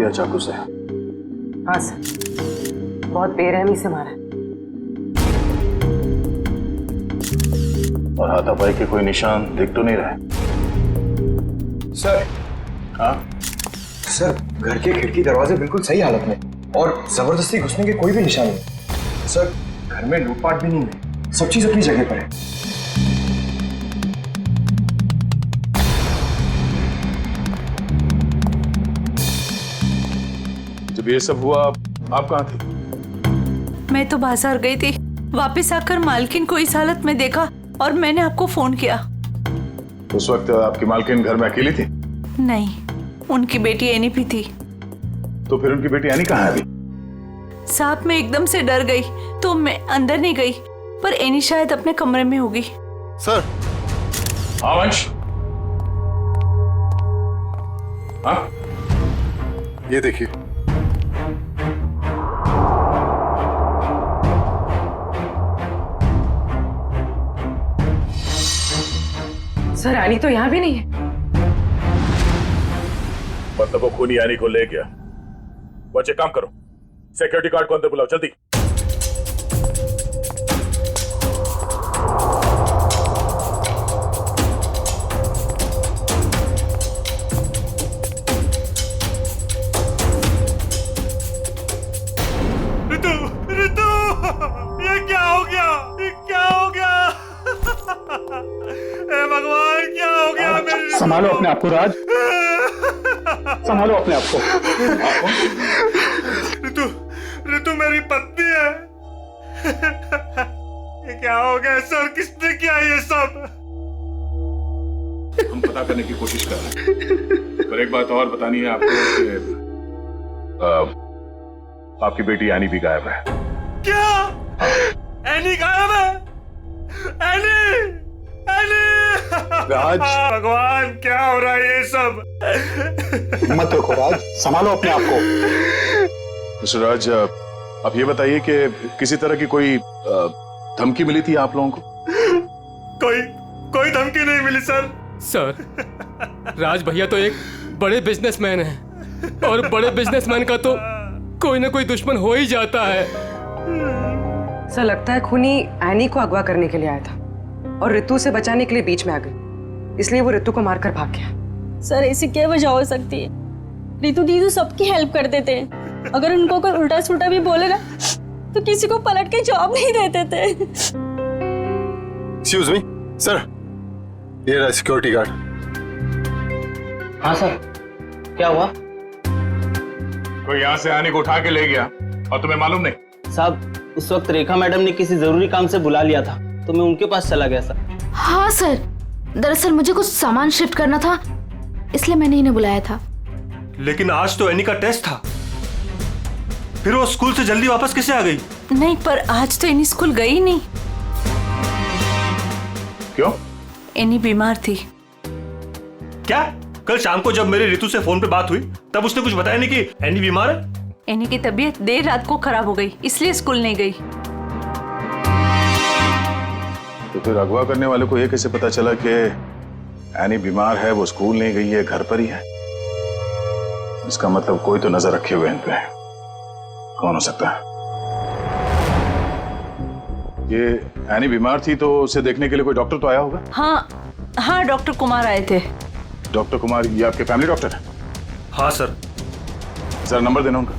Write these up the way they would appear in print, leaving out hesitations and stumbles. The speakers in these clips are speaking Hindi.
किया चाकू से? हाँ सर, बहुत बेरहमी से मारा। और हाथापाई के कोई निशान दिख तो नहीं रहे? सर। हाँ सर, घर के खिड़की दरवाजे बिल्कुल सही हालत में और जबरदस्ती घुसने के कोई भी निशान नहीं। सर, घर में लूटपाट भी नहीं है, सब चीज अपनी जगह पर है। जब ये सब हुआ आप कहाँ थे? मैं तो बाजार गई थी, वापस आकर मालकिन को इस हालत में देखा और मैंने आपको फोन किया। उस वक्त आपकी मालकिन घर में अकेली थी? नहीं, उनकी बेटी एनी भी थी। तो फिर उनकी बेटी एनी कहाँ है अभी? साहब मैं एकदम से डर गई तो मैं अंदर नहीं गई, पर एनी शायद अपने कमरे में होगी। सर। हाँ वंश। हाँ ये देखिए। सर, एनी तो यहाँ भी नहीं है। मतलब वो खूनी एनी को ले गया। बच्चे काम करो, सिक्योरिटी गार्ड को अंदर बुलाओ जल्दी। रितु, रितु, ये क्या हो गया? ये क्या हो गया? हे भगवान, क्या हो गया मेरी? संभालो अपने आप को राज, संभालो अपने आप को। रितु, रितु मेरी पत्नी है। ये क्या हो गया सर? किसने किया ये सब? हम पता करने की कोशिश कर रहे हैं, पर एक बात और बतानी है आपको कि आपकी बेटी एनी भी गायब है। क्या? एनी गायब है? Any, any! राज, भगवान, क्या हो रहा है ये सब? मत रखो राज, संभालो अपने आप को। मिस्टर राज, आप ये बताइए कि किसी तरह की कोई धमकी मिली थी आप लोगों को? कोई धमकी नहीं मिली सर। सर, राज भैया तो एक बड़े बिजनेसमैन हैं और बड़े बिजनेसमैन का तो कोई ना कोई दुश्मन हो ही जाता है। सर, लगता है खूनी एनी को अगवा करने के लिए आया था और रितु से बचाने के लिए बीच में आ गई, इसलिए वो रितु को मारकर भाग गया। सर, ऐसी क्या वजह हो सकती है? रितु दीदी सबकी हेल्प कर देते हैं, अगर उनको कोई उल्टा सुल्टा भी बोले ना तो किसी को पलट के जवाब नहीं देते थे। एक्सक्यूज मी सर, ये रहा सिक्योरिटी गार्ड। हाँ सर, क्या हुआ? कोई यहाँ से एनी को उठा के ले गया और तुम्हें मालूम नहीं? साहब, उस वक्त रेखा मैडम ने किसी जरूरी काम से बुला लिया था तो मैं उनके पास चला गया सर। हाँ सर, दरअसल मुझे कुछ सामान शिफ्ट करना था, इसलिए मैंने इन्हें बुलाया था। लेकिन आज तो एनी का टेस्ट था, फिर वो स्कूल से जल्दी वापस कैसे आ गई? नहीं, पर आज तो एनी स्कूल गई नहीं। क्यों? एनी बीमार थी। क्या? कल शाम को जब मेरी रितु से फोन पे बात हुई तब उसने कुछ बताया नहीं कि एनी बीमार है? एनी की तबीयत देर रात को खराब हो गई, इसलिए स्कूल नहीं गई। तो फिर अगवा करने वाले को ये कैसे पता चला कि एनी बीमार है, वो स्कूल नहीं गई है, घर पर ही है? इसका मतलब कोई तो नजर रखे हुए इन पे। कौन हो सकता है? ये एनी बीमार थी तो उसे देखने के लिए कोई डॉक्टर तो आया होगा? हाँ हाँ, डॉक्टर कुमार आए थे। डॉक्टर कुमार, ये आपके फैमिली डॉक्टर है? हाँ सर। जरा नंबर देना उनका।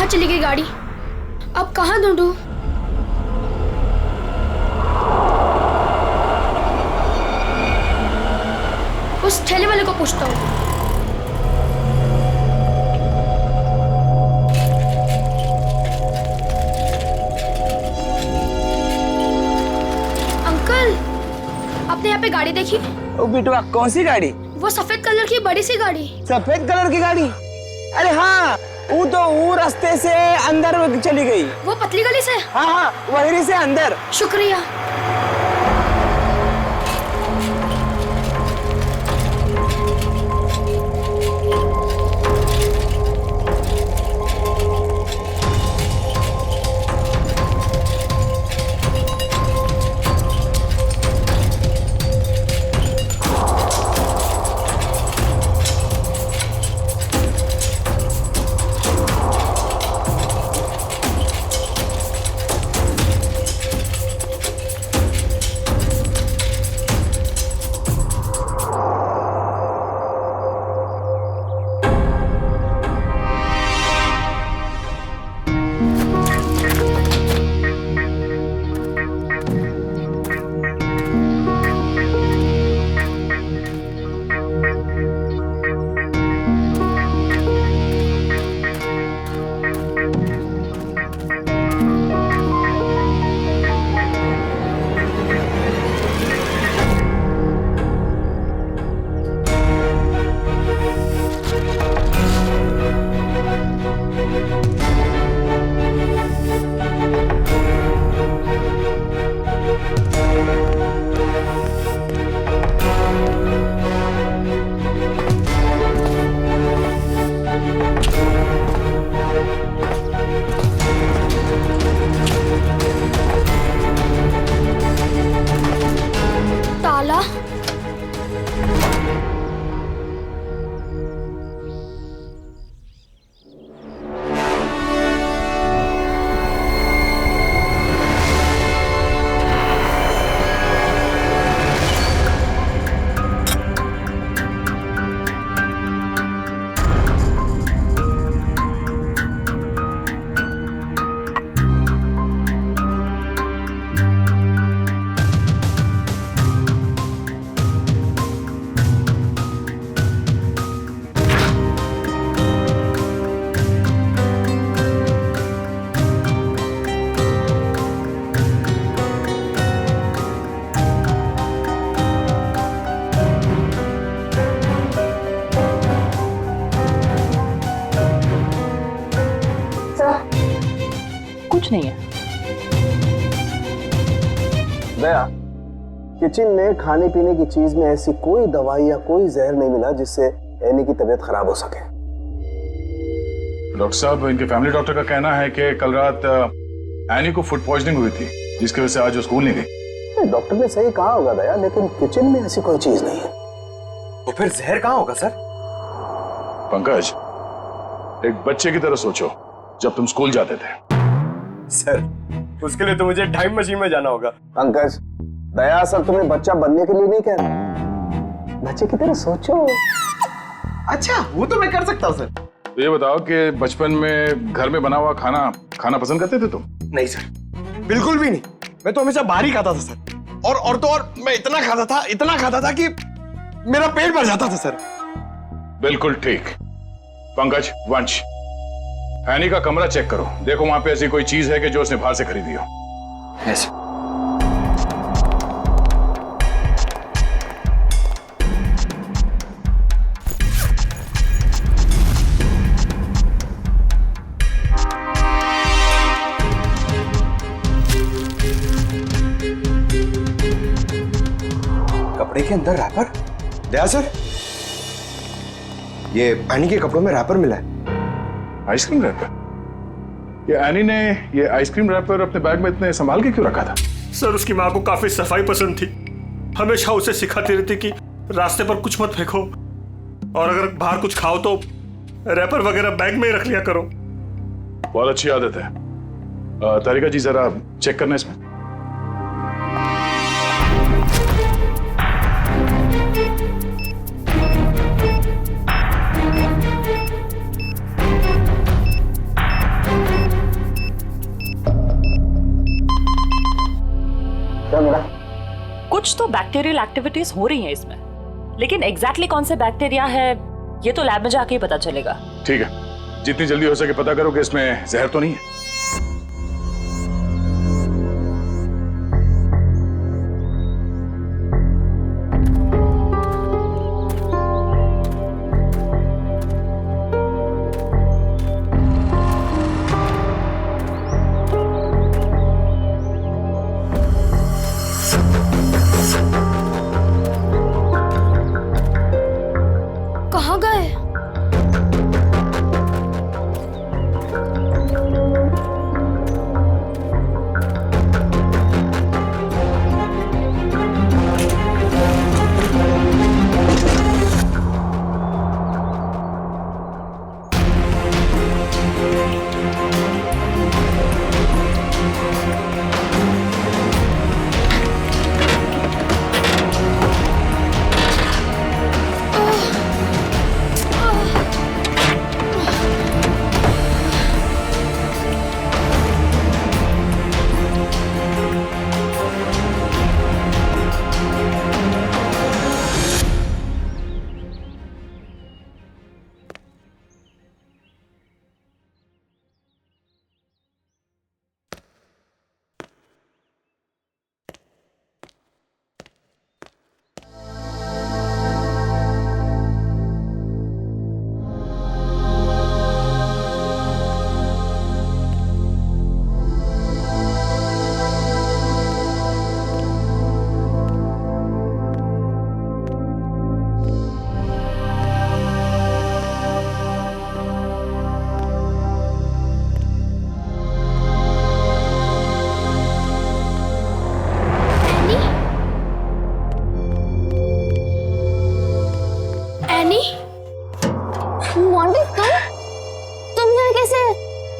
कहाँ चली गई गाड़ी? अब कहाँ ढूंढूं? उस ठेले वाले को पूछता हूँ। अंकल, आपने यहाँ पे गाड़ी देखी? ओ बिटवा, कौन सी गाड़ी? वो सफेद कलर की बड़ी सी गाड़ी। सफेद कलर की गाड़ी? अरे हाँ, वो रास्ते से अंदर चली गई। वो पतली गली से? हाँ हाँ, वहीं से अंदर। शुक्रिया। ताला? कुछ नहीं है। दया, किचन में खाने पीने की चीज में ऐसी कोई दवाई या कोई जहर नहीं मिला जिससे एनी की तबीयत खराब हो सके। डॉक्टर साहब, इनके फैमिली डॉक्टर का कहना है कि कल रात एनी को फूड पॉइजनिंग हुई थी, जिसकी वजह से आज वो स्कूल नहीं गई। डॉक्टर ने सही कहा होगा दया, लेकिन किचन में ऐसी कोई चीज नहीं है। तो फिर जहर कहाँ होगा सर? पंकज, एक बच्चे की तरह सोचो जब तुम स्कूल जाते थे। सर, उसके लिए तो मुझे टाइम मशीन में जाना होगा। पंकज, दया सर तुम्हें बच्चा बनने के लिए नहीं कह रहा, बच्चे की तरह सोचो। अच्छा, वो तो मैं कर सकता हूँ सर। तो ये बताओ कि बचपन में घर में बना हुआ खाना खाना पसंद करते थे तुम? नहीं सर, बिल्कुल भी नहीं। मैं तो हमेशा बाहर ही खाता था सर। और तो और मैं इतना खाता था कि मेरा पेट भर जाता था सर। बिल्कुल ठीक। पंकज, वंश, एनी का कमरा चेक करो, देखो वहां पे ऐसी कोई चीज है कि जो उसने बाहर से खरीदी हो। यस। कपड़े के अंदर रैपर? दया सर, ये एनी के कपड़ों में रैपर मिला है। Ice cream wrapper? ये एनी ने ये आइसक्रीम रैपर अपने बैग में इतने संभाल के क्यों रखा था? सर, उसकी माँ को काफी सफाई पसंद थी। हमेशा उसे सिखाती रहती कि रास्ते पर कुछ मत फेंको, और अगर बाहर कुछ खाओ तो रैपर वगैरह बैग में ही रख लिया करो। बहुत अच्छी आदत है। तारिका जी, जरा चेक करना इसमें। बैक्टीरियल एक्टिविटीज हो रही हैं इसमें, लेकिन एग्जैक्टली कौन से बैक्टीरिया है ये तो लैब में जाके ही पता चलेगा। ठीक है, जितनी जल्दी हो सके पता करो कि इसमें जहर तो नहीं है। कहाँ गए?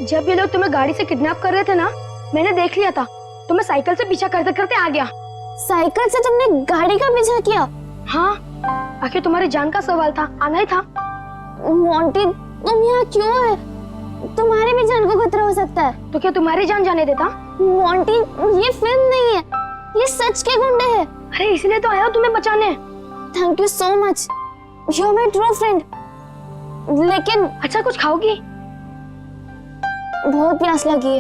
जब ये लोग तुम्हें गाड़ी से किडनैप कर रहे थे ना, मैंने देख लिया था। तो मैं साइकिल से पीछा करते करते आ गया। साइकिल से तुमने गाड़ी का पीछा किया? हाँ, आखिर तुम्हारी जान का सवाल था, आना ही था। मोंटी, तुम यहाँ क्यों है? तुम्हारी भी जान को खतरा हो सकता है। तो क्या तुम्हारी जान जाने देता? मोंटी, ये फिल्म नहीं है, ये सच के गुंडे हैं। अरे इसलिए तो आया हूँ तुम्हें बचाने। Thank you so much, you are my true friend. लेकिन अच्छा, कुछ खाओगी? बहुत प्यास लगी है।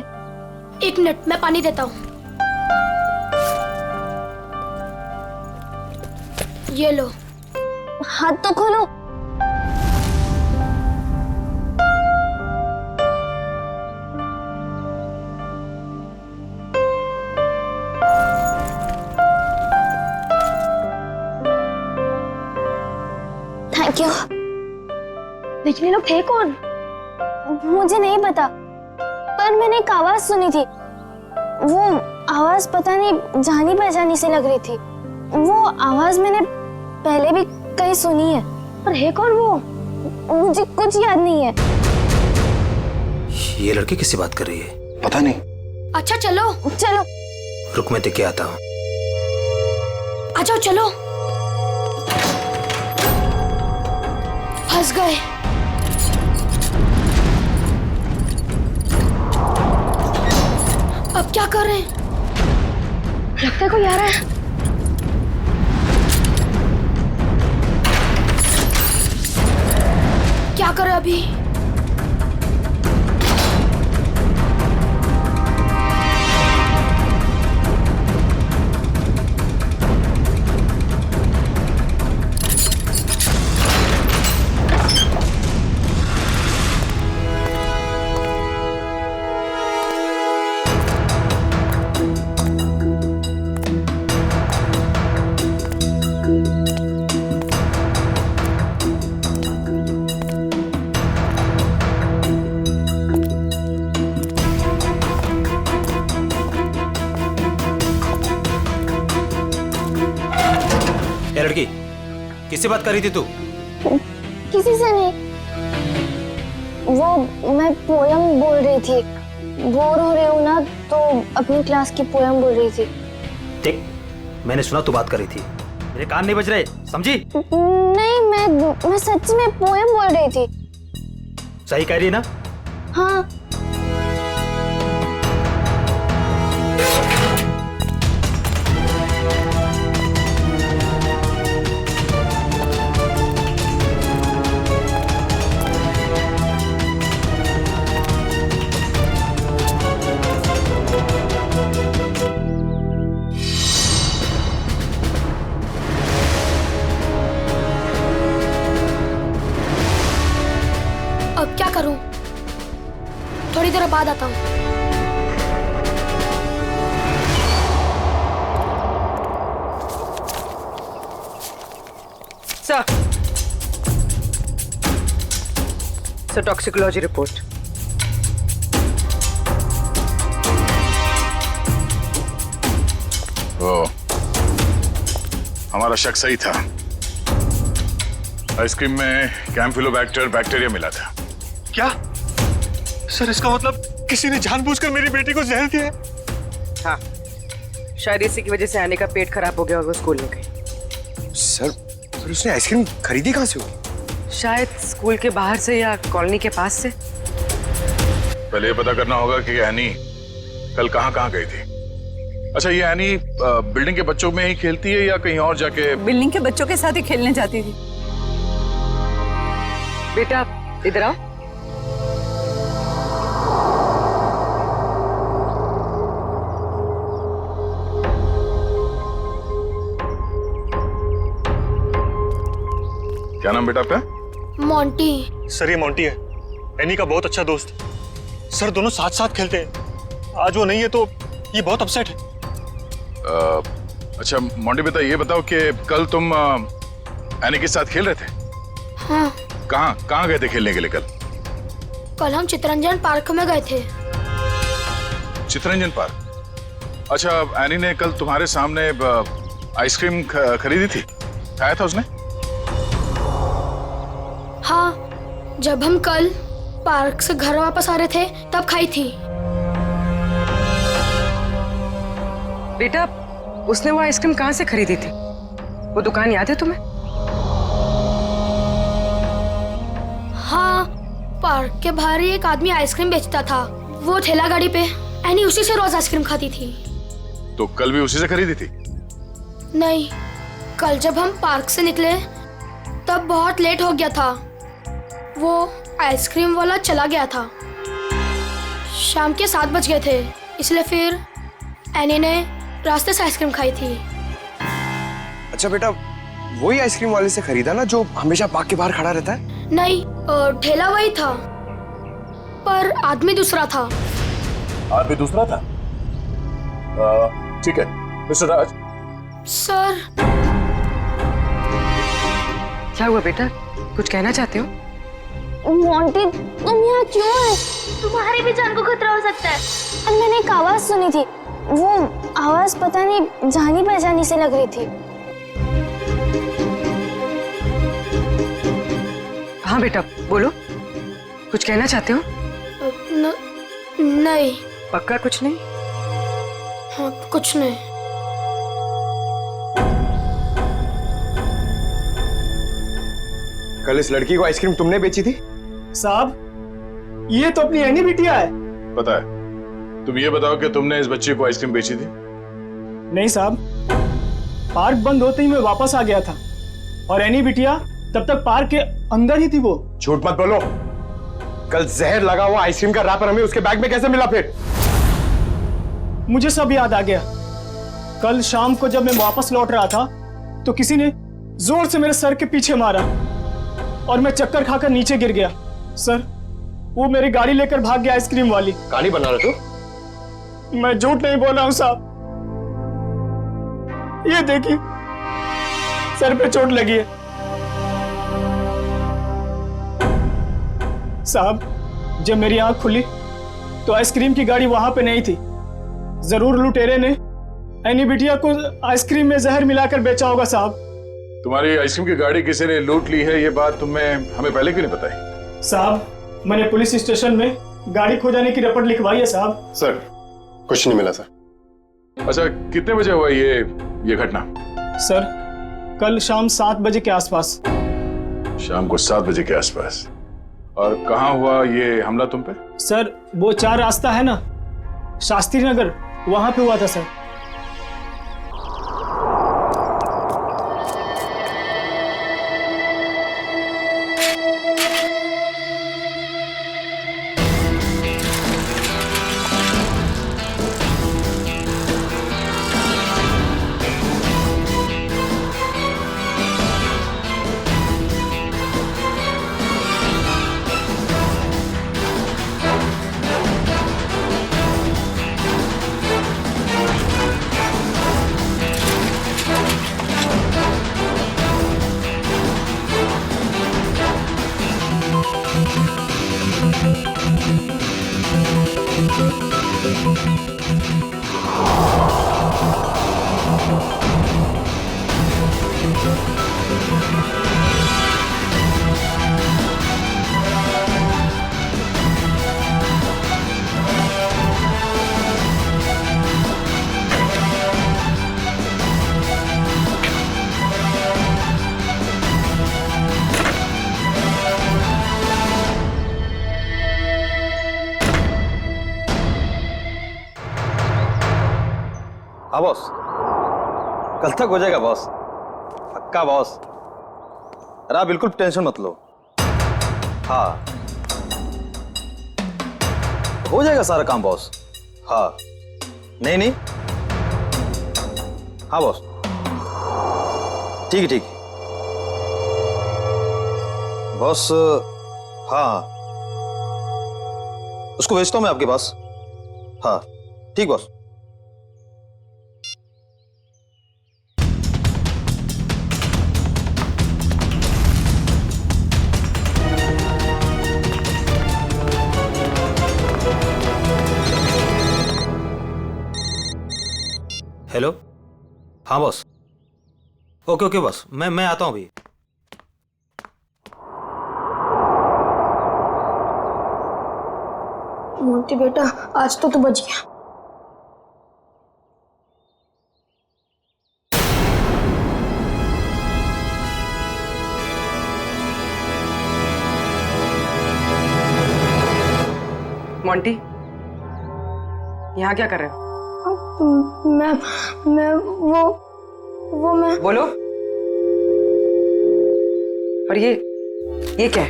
एक मिनट, मैं पानी देता हूँ। ये लो। हाथ तो खोलो। Thank you. लेकिन ये लोग थे कौन? मुझे नहीं पता, पर मैंने एक आवाज सुनी थी। वो आवाज पता नहीं जानी पहचानी सी लग रही थी। वो आवाज मैंने पहले भी कहीं सुनी है। पर है कौन वो? मुझे कुछ याद नहीं है। ये लड़की किससे बात कर रही है? पता नहीं। अच्छा चलो चलो। रुक, मैं देख के आता हूँ। आ जाओ, चलो। फंस गए। अब क्या कर रहे हैं? लगता है कोई आ रहा है। क्या करें अभी? लड़की, किससे बात कर रही थी तू? किसी से नहीं। वो मैं पोयम बोल रही थी। बोर हो रही हूँ ना, तो अपनी क्लास की पोयम बोल रही थी। देख, मैंने सुना तू बात कर रही थी, मेरे कान नहीं बज रहे, समझी? नहीं, मैं सच में पोयम बोल रही थी। सही कह रही है ना? हाँ। देर बाद आता हूँ। Sir toxicology report. ओ, हमारा शक सही था। आइसक्रीम में कैम्फिलोबैक्टर बैक्टीरिया मिला था। क्या सर, इसका मतलब किसी ने जानबूझकर मेरी बेटी को जहर दिया है? हाँ, शायद इसी की वजह से आने का पेट खराब हो गया और वो स्कूल में गई। सर, फिर उसने आइसक्रीम खरीदी कहाँ से होगी? शायद स्कूल के बाहर से या कॉलोनी के पास से। पहले ये पता करना होगा कि एनी कल कहाँ गई थी। अच्छा, ये एनी बिल्डिंग के बच्चों में ही खेलती है या कहीं और जाके? बिल्डिंग के बच्चों के साथ ही खेलने जाती थी। बेटा इधर आओ। क्या नाम बेटा आपका? मोंटी। सर, ये मोंटी है, एनी का बहुत अच्छा दोस्त। सर, दोनों साथ साथ खेलते हैं। आज वो नहीं है तो ये बहुत अपसेट है। अच्छा मोंटी बेटा, ये बताओ कि कल तुम एनी के साथ खेल रहे थे? हाँ। कहाँ गए थे खेलने के लिए कल? कल हम चितरंजन पार्क में गए थे। चितरंजन पार्क? अच्छा, एनी ने कल तुम्हारे सामने आइसक्रीम खरीदी थी, खाया था उसने? हाँ, जब हम कल पार्क से घर वापस आ रहे थे तब खाई थी। बेटा, उसने वो आइसक्रीम कहाँ से खरीदी थी? वो दुकान याद है तुम्हें? हाँ, पार्क के बाहर ही एक आदमी आइसक्रीम बेचता था, वो ठेला गाड़ी पे। एनी उसी से रोज आइसक्रीम खाती थी। तो कल भी उसी से खरीदी थी? नहीं, कल जब हम पार्क से निकले तब बहुत लेट हो गया था। वो आइसक्रीम वाला चला गया था। शाम के 7 बज गए थे, इसलिए फिर एनी ने रास्ते से आइसक्रीम खाई थी। अच्छा बेटा, वही आइसक्रीम वाले से खरीदा ना जो हमेशा पार्क के बाहर खड़ा रहता है? नहीं, ठेला वही था पर आदमी दूसरा था। आदमी दूसरा था? ठीक है मिस्टर राज। सर। क्या हुआ बेटा, कुछ कहना चाहते हो? मोंटी, तुम यहाँ क्यों है? तुम्हारी भी जान को खतरा हो सकता है। और मैंने एक आवाज सुनी थी, वो आवाज पता नहीं जानी पहचानी से लग रही थी। हाँ बेटा बोलो, कुछ कहना चाहते हो? नहीं। पक्का कुछ नहीं? हाँ, कुछ नहीं। कल इस लड़की को आइसक्रीम तुमने बेची थी? साहब, ये तो अपनी एनी बिटिया है। पता है। तुम ये बताओ कि तुमने इस बच्चे को आइसक्रीम बेची थी? नहीं साहब, पार्क बंद होते ही मैं वापस आ गया था और एनी बिटिया तब तक पार्क के अंदर ही थी। वो झूठ मत बोलो। कल जहर लगा हुआ आइसक्रीम का रैपर हमें उसके बैग में कैसे मिला? फिर मुझे सब याद आ गया। कल शाम को जब मैं वापस लौट रहा था तो किसी ने जोर से मेरे सर के पीछे मारा और मैं चक्कर खाकर नीचे गिर गया। सर, वो मेरी गाड़ी लेकर भाग गया आइसक्रीम वाली। कहानी बना रहे तू? मैं झूठ नहीं बोल रहा हूं साहब। ये देखिए, सर पे चोट लगी है। साहब, जब मेरी आंख खुली तो आइसक्रीम की गाड़ी वहां पे नहीं थी। जरूर लुटेरे ने एनी बिटिया को आइसक्रीम में जहर मिलाकर बेचा होगा साहब। तुम्हारी आइसक्रीम की गाड़ी किसी ने लूट ली है, ये बात तुम्हें हमें पहले क्यों नहीं बताई? साहब, मैंने पुलिस स्टेशन में गाड़ी खो जाने की रिपोर्ट लिखवाई है साहब। सर, कुछ नहीं मिला सर। अच्छा, कितने बजे हुआ ये घटना? सर, कल शाम 7 बजे के आसपास। शाम को 7 बजे के आसपास? और कहाँ हुआ ये हमला तुम पे? सर, वो 4 रास्ता है ना, शास्त्री नगर, वहां पे हुआ था सर। हाँ बॉस, कल तक हो जाएगा बॉस, पक्का बॉस। अरे आप बिल्कुल टेंशन मत लो। हाँ हो जाएगा सारा काम बॉस। हाँ नहीं नहीं, हाँ बॉस, ठीक है ठीक है बॉस। हाँ उसको भेजता हूँ मैं आपके पास। हाँ ठीक बॉस। हेलो, हाँ बॉस, ओके ओके बॉस, मैं आता हूँ अभी। मोंटी बेटा, आज तो तू बच गया। मोंटी, यहाँ क्या कर रहे हो? मैं वो मैं बोलो। और ये क्या है?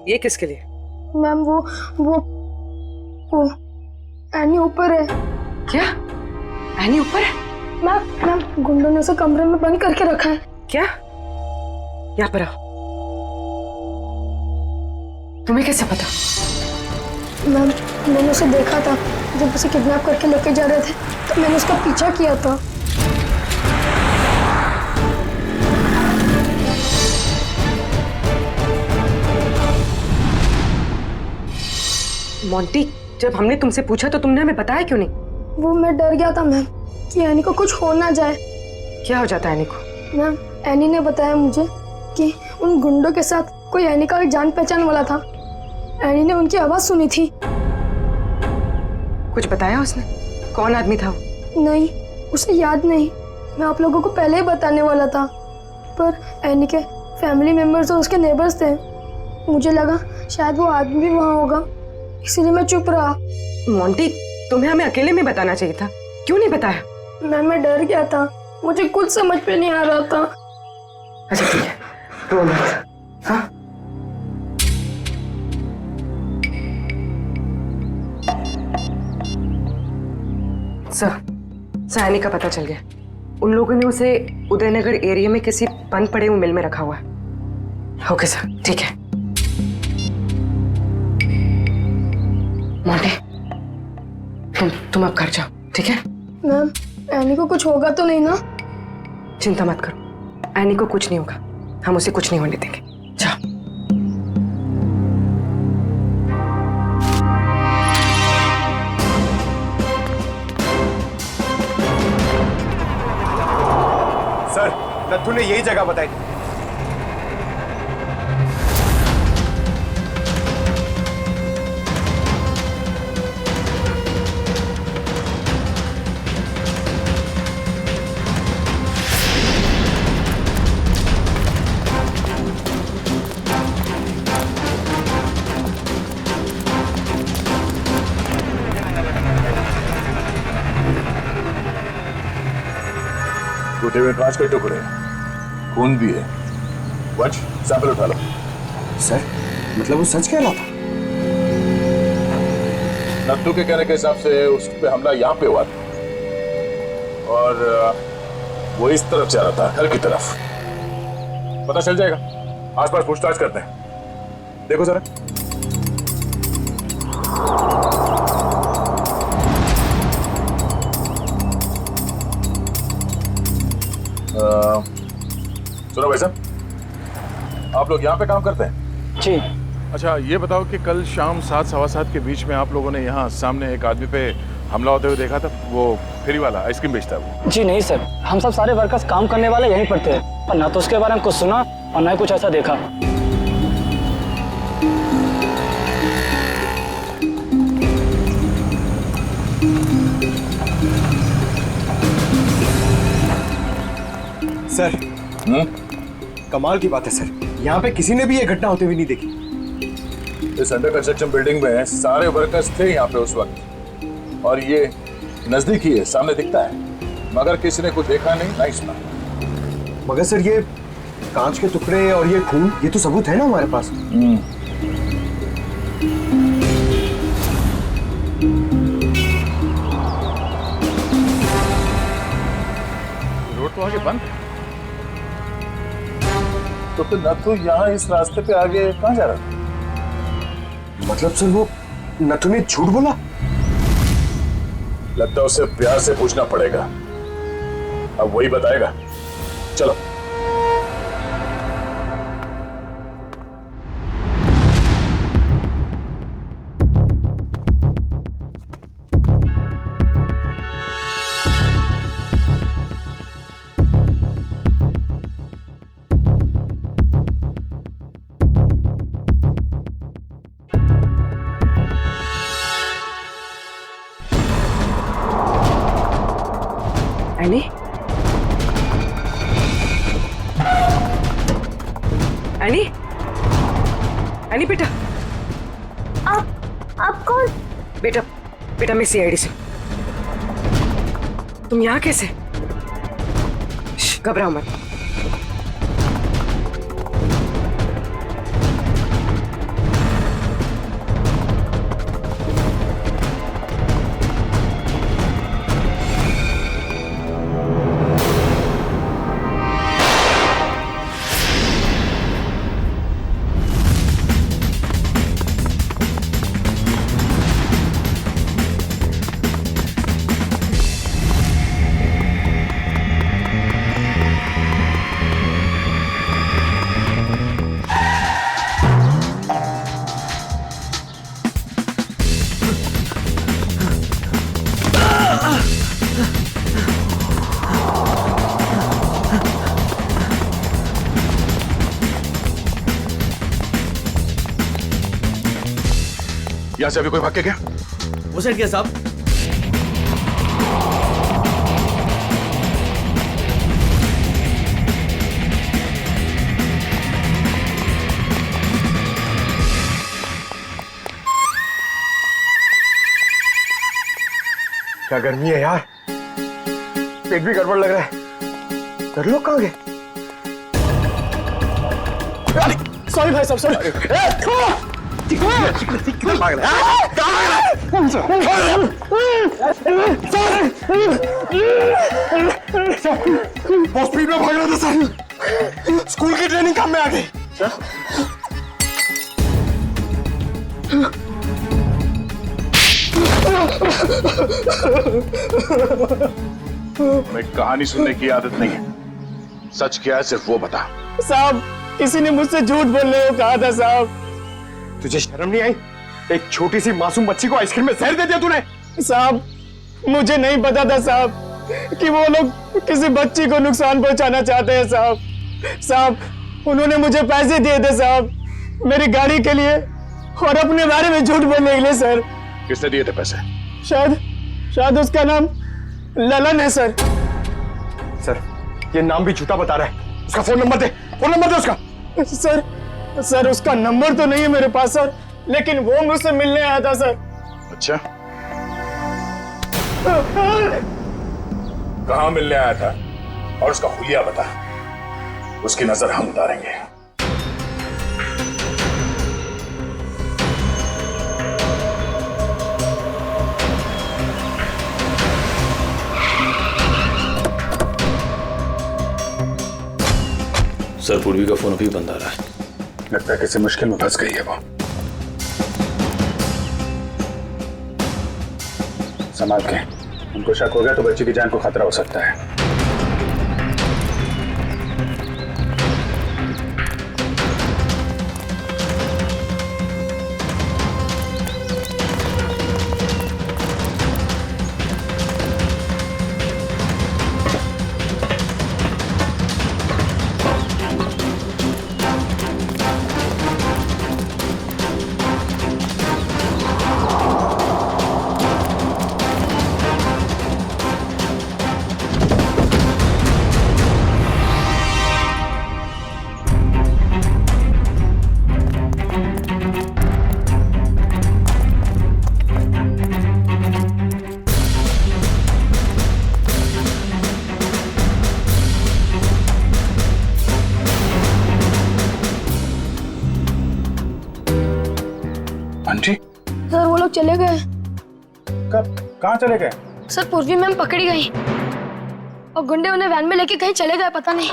ये किसके लिए? मैम वो एनी ऊपर है। क्या? एनी ऊपर है? मैम गुंडों ने उसे कमरे में बंद करके रखा है। क्या? यहाँ पर आओ। तुम्हें कैसे पता? मैम मैंने उसे देखा था जब उसे किडनैप करके लेके जा रहे थे, तो मैंने उसका पीछा किया था। मोंटी, जब हमने तुमसे पूछा तो तुमने हमें बताया क्यों नहीं? वो मैं डर गया था मैम कि एनी को कुछ हो ना जाए। क्या हो जाता है एनी को? मैम एनी ने बताया मुझे कि उन गुंडों के साथ कोई एनी का जान पहचान वाला था। एनी ने उनकी आवाज सुनी थी। कुछ बताया उसने? कौन आदमी था वो? नहीं, उसे याद नहीं। मैं आप लोगों को पहले ही बताने वाला था, पर एनी के फैमिली मेंबर्स और उसके नेबर्स थे। मुझे लगा शायद वो आदमी भी वहाँ होगा, इसलिए मैं चुप रहा। मोंटी, तुम्हें हमें अकेले में बताना चाहिए था, क्यों नहीं बताया? मैं डर गया था, मुझे कुछ समझ में नहीं आ रहा था। अच्छा ठीक है, रो मत। हाँ? सर, एनी का पता चल गया। उन लोगों ने उसे उदयनगर एरिया में किसी बंद पड़े हुए मिल में रखा हुआ है। ओके सर, ठीक है। मोंटी, तुम अब घर जाओ, ठीक है? मैम एनी को कुछ होगा तो नहीं ना? चिंता मत करो, एनी को कुछ नहीं होगा, हम उसे कुछ नहीं होने देंगे। जाओ। सर, नत्थु ने यही जगह बताई थी। टूटे हुए कांच के टुकड़े, खून भी है। वंश, सैंपल उठा लो। सर, मतलब वो सच कह रहा था? नत्थु के कहने के हिसाब से उस पे हमला यहाँ पे हुआ था और वो इस तरफ जा रहा था, घर की तरफ। पता चल जाएगा, आसपास पूछताछ करते हैं। देखो जरा। सुनो भाई साहब, आप लोग यहाँ पे काम करते हैं? जी। अच्छा ये बताओ कि कल शाम 7 सवा 7 के बीच में आप लोगों ने यहाँ सामने एक आदमी पे हमला होते हुए देखा था? वो फेरी वाला आइसक्रीम बेचता है वो। जी नहीं सर, हम सब सारे वर्कर्स काम करने वाले यहीं पर थे, और ना तो उसके बारे में कुछ सुना और ना ही कुछ ऐसा देखा। सर, कमाल की बात है सर, यहाँ पे किसी ने भी ये घटना होते हुए नहीं देखी। इस अंडर कंस्ट्रक्शन बिल्डिंग में सारे वर्कर्स थे यहाँ पे उस वक्त, और ये नजदीक ही है, सामने दिखता है, मगर किसी ने कुछ देखा नहीं, नहीं सुना। मगर सर ये कांच के टुकड़े और ये खून, ये तो सबूत है ना हमारे पास। रोड तो आगे बंद है, तो फिर नथु यहाँ इस रास्ते पे आगे कहाँ जा रहा था? मतलब सर वो नथु ने झूठ बोला? लगता है उसे प्यार से पूछना पड़ेगा, अब वही बताएगा। चलो। एनी? एनी? एनी बेटा। आप कौन? बेटा मैं सीआईडी से। तुम यहाँ कैसे? घबराओ मत। यहाँ से अभी कोई भाग के गया? वो साइड क्या साहब? क्या गर्मी है यार, पेट भी गड़बड़ लग रहा है। सर लोग कहाँ गए? सॉरी भाई साहब, सॉरी। बहुत स्पीड में भाग रहा था सर, स्कूल की ट्रेनिंग काम में आ गई। मैं कहानी सुनने की आदत नहीं है, सच क्या है सिर्फ वो बता। साहब किसी ने मुझसे झूठ बोलने को कहा था साहब। तुझे शर्म नहीं आई? एक छोटी सी मासूम बच्ची को आइसक्रीम में जहर दे दिया तूने। साहब मुझे नहीं पता था साहब कि वो लोग किसी बच्ची को नुकसान पहुंचाना चाहते हैं साहब। साहब उन्होंने मुझे पैसे दिए थे साहब, मेरी गाड़ी के लिए और अपने बारे में झूठ बोलने के लिए सर। किसने दिए थे पैसे? शायद उसका नाम ललन है सर। सर ये नाम भी झूठा बता रहा है। उसका फोन नंबर दे, फोन नंबर दे उसका। सर उसका नंबर तो नहीं है मेरे पास सर, लेकिन वो मुझसे मिलने आया था सर। अच्छा, कहाँ मिलने आया था और उसका हुलिया बता, उसकी नजर हम उतारेंगे। सर पूर्वी का फोन अभी बंद आ रहा है, लगता है किसी मुश्किल में फंस गई है वो। संभाल के, उनको शक हो गया तो बच्चे की जान को खतरा हो सकता है। चले गए। कब? कहाँ चले गए? सर पूर्वी मैम पकड़ी गई और गुंडे उन्हें वैन में लेके कहीं चले गए, पता नहीं।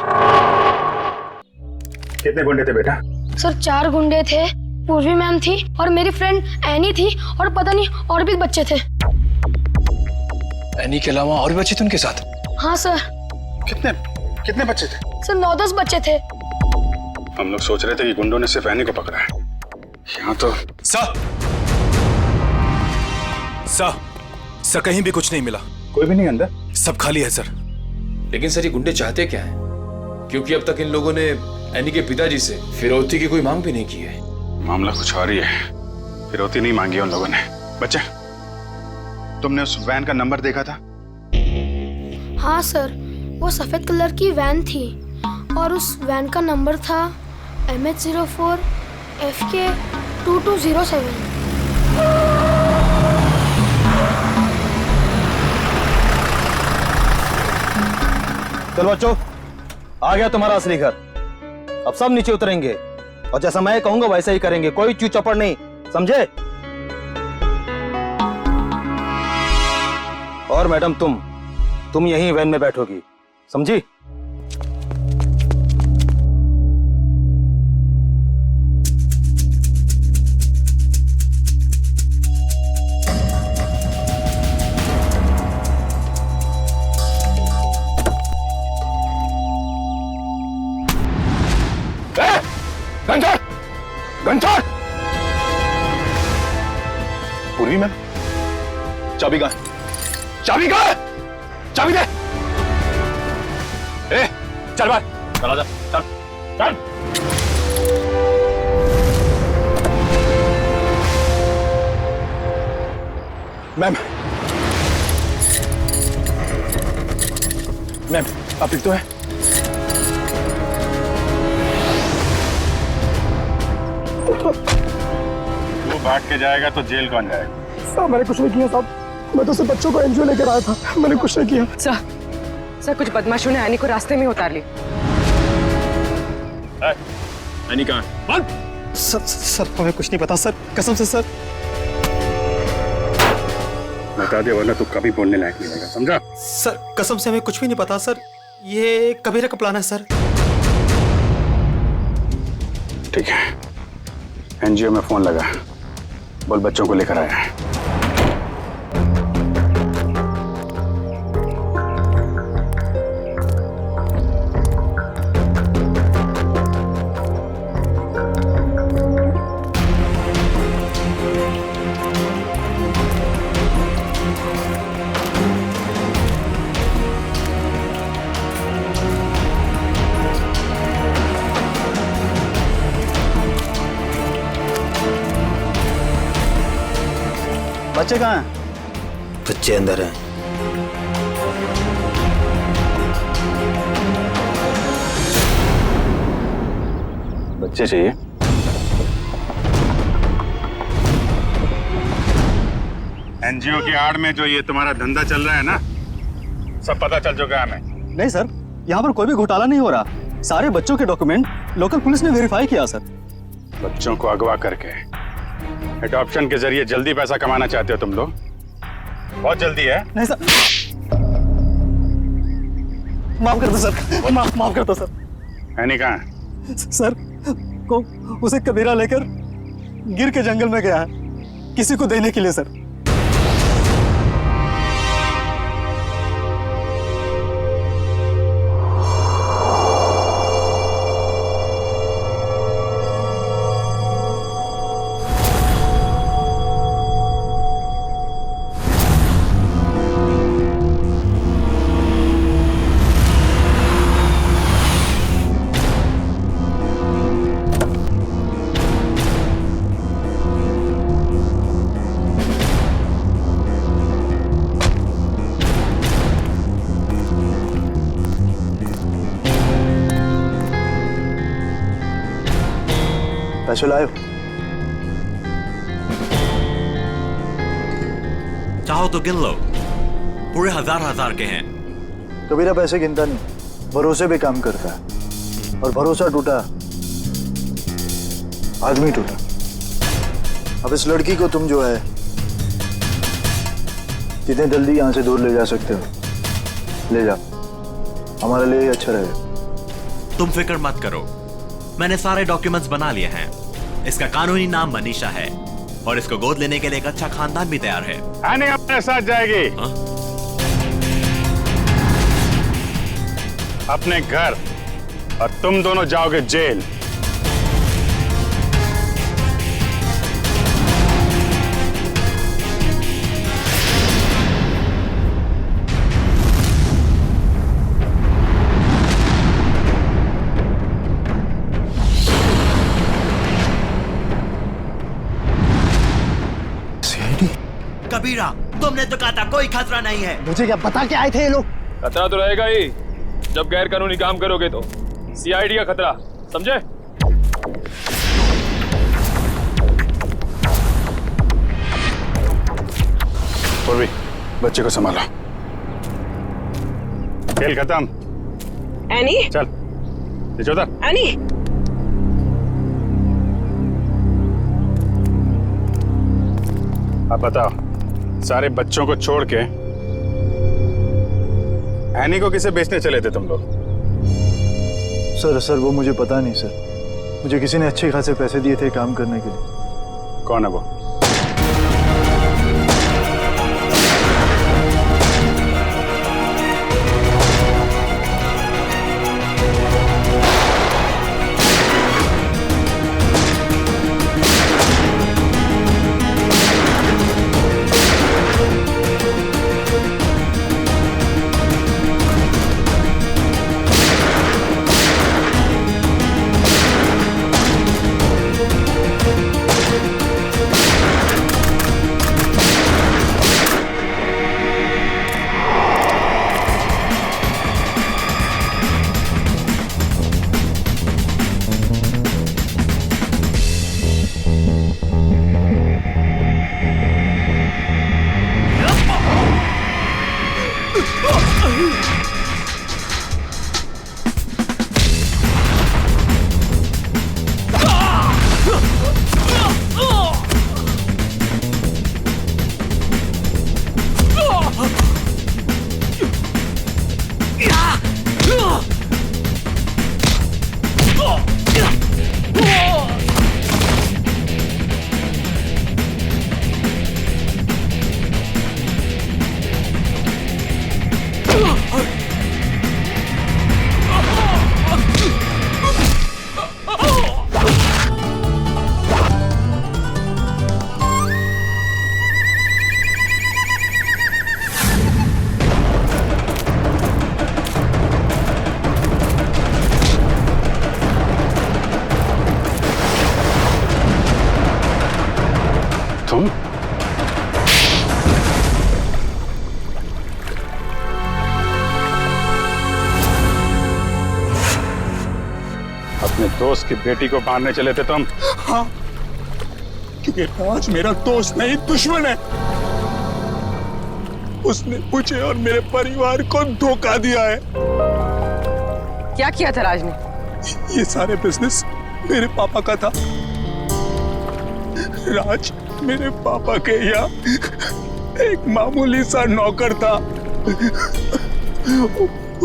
कितने गुंडे थे बेटा? सर 4 गुंडे थे, पूर्वी मैम थी और मेरी फ्रेंड एनी थी और पता नहीं और भी बच्चे थे। एनी के अलावा और भी बच्चे थे उनके साथ? हाँ सर। कितने बच्चे थे? सर 9-10 बच्चे थे। हम लोग सोच रहे थे कि गुंडों ने सिर्फ एनी को पकड़ा है। यहाँ तो सर कहीं भी कुछ नहीं मिला। कोई भी नहीं अंदर? सब खाली है सर। लेकिन सर ये गुंडे चाहते क्या है? क्योंकि अब तक इन लोगों ने एनी के पिताजी से फिरौती की कोई मांग भी नहीं की है। मामला कुछ और ही है। फिरौती नहीं मांगी उन लोगों ने। बच्चे, तुमने उस वैन का नंबर देखा था? हाँ सर, वो सफेद कलर की वैन थी और उस वैन का नंबर था MH04 FK 2207। चलो बच्चों, आ गया तुम्हारा असली घर। अब सब नीचे उतरेंगे और जैसा मैं कहूंगा वैसा ही करेंगे, कोई चू चपड़ नहीं, समझे? और मैडम तुम यहीं वैन में बैठोगी, समझी? घंटा! पूर्वी मैम, चाबी कहाँ? चाबी कहाँ? चाबी दे! ए, चल बाहर, चला जा, चल, चल। मैम, आप ठीक तो है? तू भाग के जाएगा तो जेल कौन जाएगा? साहब मैंने कुछ नहीं किया साहब, मैं तो सिर्फ बच्चों को एनजीओ लेकर आया था, मैंने कुछ नहीं किया। सर कुछ बदमाशों ने एनी को रास्ते में उतार ली। एनी कहाँ है? सर हमें कुछ नहीं पता सर, कसम से सर। बता दे वरना तू कभी बोलने लायक नहीं रहेगा, समझा? सर कसम से हमें कुछ भी नहीं पता सर, ये कबीरा का प्लान है सर। ठीक है, एनजीओ में फोन लगा, बोल बच्चों को लेकर आया है। बच्चे कहाँ हैं? बच्चे अंदर हैं। बच्चे चाहिए? एनजीओ की आड़ में जो ये तुम्हारा धंधा चल रहा है ना, सब पता चल चुका है हमें। नहीं सर, यहाँ पर कोई भी घोटाला नहीं हो रहा, सारे बच्चों के डॉक्यूमेंट लोकल पुलिस ने वेरीफाई किया सर। बच्चों को अगवा करके एडॉप्शन के जरिए जल्दी पैसा कमाना चाहते हो तुम लोग? बहुत जल्दी है। नहीं सर, माफ कर दो सर, माफ कर दो सर। एनी कहाँ है? सर को उसे कबीरा लेकर गिर के जंगल में गया है किसी को देने के लिए सर। पैसे लाए? चाहो तो गिन लो, पूरे हजार के हैं। कबीरा पैसे गिनता नहीं, भरोसे पे काम करता है, और भरोसा टूटा आदमी टूटा। अब इस लड़की को तुम जो है जितने जल्दी यहाँ से दूर ले जा सकते हो ले जा, हमारे लिए अच्छा रहेगा। तुम फिक्र मत करो, मैंने सारे डॉक्यूमेंट्स बना लिए हैं। इसका कानूनी नाम मनीषा है और इसको गोद लेने के लिए एक अच्छा खानदान भी तैयार है। एनी अपने साथ जाएगी अपने घर और तुम दोनों जाओगे जेल। कबीरा, तुमने तो कहा था कोई खतरा नहीं है। मुझे क्या पता क्या आए थे ये लोग। खतरा तो रहेगा ही जब गैर कानूनी काम करोगे तो। सीआईडी का खतरा, समझे? पूर्वी, बच्चे को संभालो। खेल खत्म। एनी चल नीचे उतर। एनी अब बताओ, सारे बच्चों को छोड़ के एनी को किसे बेचने चले थे तुम लोग? सर वो मुझे पता नहीं सर, मुझे किसी ने अच्छे खासे पैसे दिए थे काम करने के लिए। कौन है वो? तुम? अपने दोस्त की बेटी को मारने चले थे तुम? हाँ, क्योंकि राज मेरा दोस्त नहीं दुश्मन है। उसने मुझे और मेरे परिवार को धोखा दिया है। क्या किया था राज ने? ये सारे बिजनेस मेरे पापा का था। राज मेरे पापा के यहाँ एक मामूली सा नौकर था।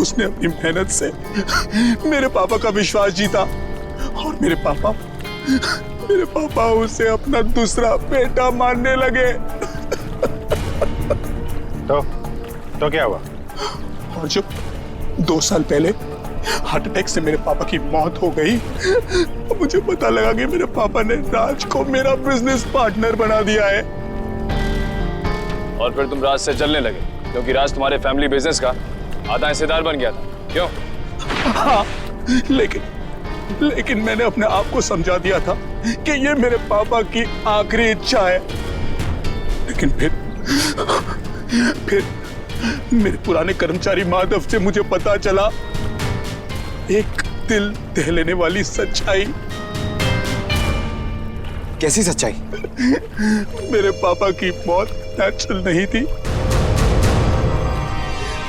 उसने अपनी मेहनत से मेरे पापा का विश्वास जीता और मेरे पापा उसे अपना दूसरा बेटा मानने लगे। तो क्या हुआ? और जब 2 साल पहले हार्ट अटैक से मेरे पापा की मौत हो गई, मुझे पता लगा कि मेरे पापा ने राज को मेरा बिजनेस पार्टनर बना दिया है। और फिर तुम राज से चलने लगे क्योंकि राज तुम्हारे फैमिली बिजनेस का आधा हिस्सेदार बन गया था, क्यों? हाँ, लेकिन मैंने अपने आप को समझा दिया था कि ये मेरे पापा की आखिरी इच्छा है। लेकिन फिर मेरे पुराने कर्मचारी माधव से मुझे पता चला एक दिल दहलाने वाली सच्चाई। कैसी सच्चाई? मेरे पापा की मौत नेचुरल नहीं थी।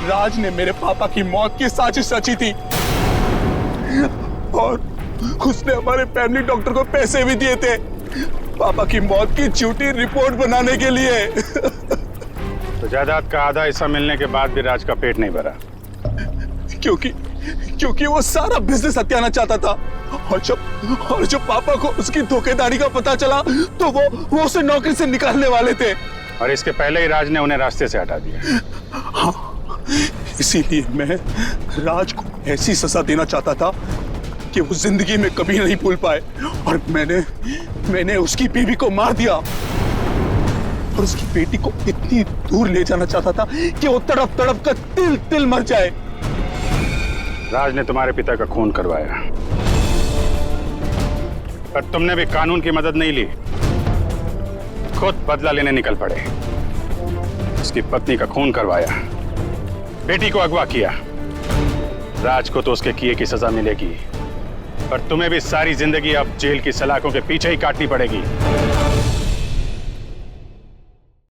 राज ने मेरे पापा की मौत की साजिश रची थी और उसने हमारे फैमिली डॉक्टर को पैसे भी दिए थे पापा की मौत की झूठी रिपोर्ट बनाने के लिए। तो जायदाद का आधा हिस्सा मिलने के बाद भी राज का पेट नहीं भरा। क्योंकि वो सारा बिजनेस हत्याना चाहता था, और जब पापा को उसकी धोखेधारी का पता चला तो वो उसे नौकरी से निकालने वाले थे। और इसके पहले ही राज ने उन्हें रास्ते से हटा दिया। हाँ, इसीलिए मैं राज को ऐसी सजा देना चाहता था कि वो जिंदगी में कभी नहीं भूल पाए। और मैंने उसकी बीवी को मार दिया और उसकी बेटी को इतनी दूर ले जाना चाहता था कि वो तड़प तड़प कर तिल तिल मर जाए। राज ने तुम्हारे पिता का खून करवाया, पर तुमने भी कानून की मदद नहीं ली, खुद बदला लेने निकल पड़े। उसकी पत्नी का खून करवाया, बेटी को अगवा किया। राज को तो उसके किए की सजा मिलेगी, पर तुम्हें भी सारी जिंदगी अब जेल की सलाखों के पीछे ही काटनी पड़ेगी।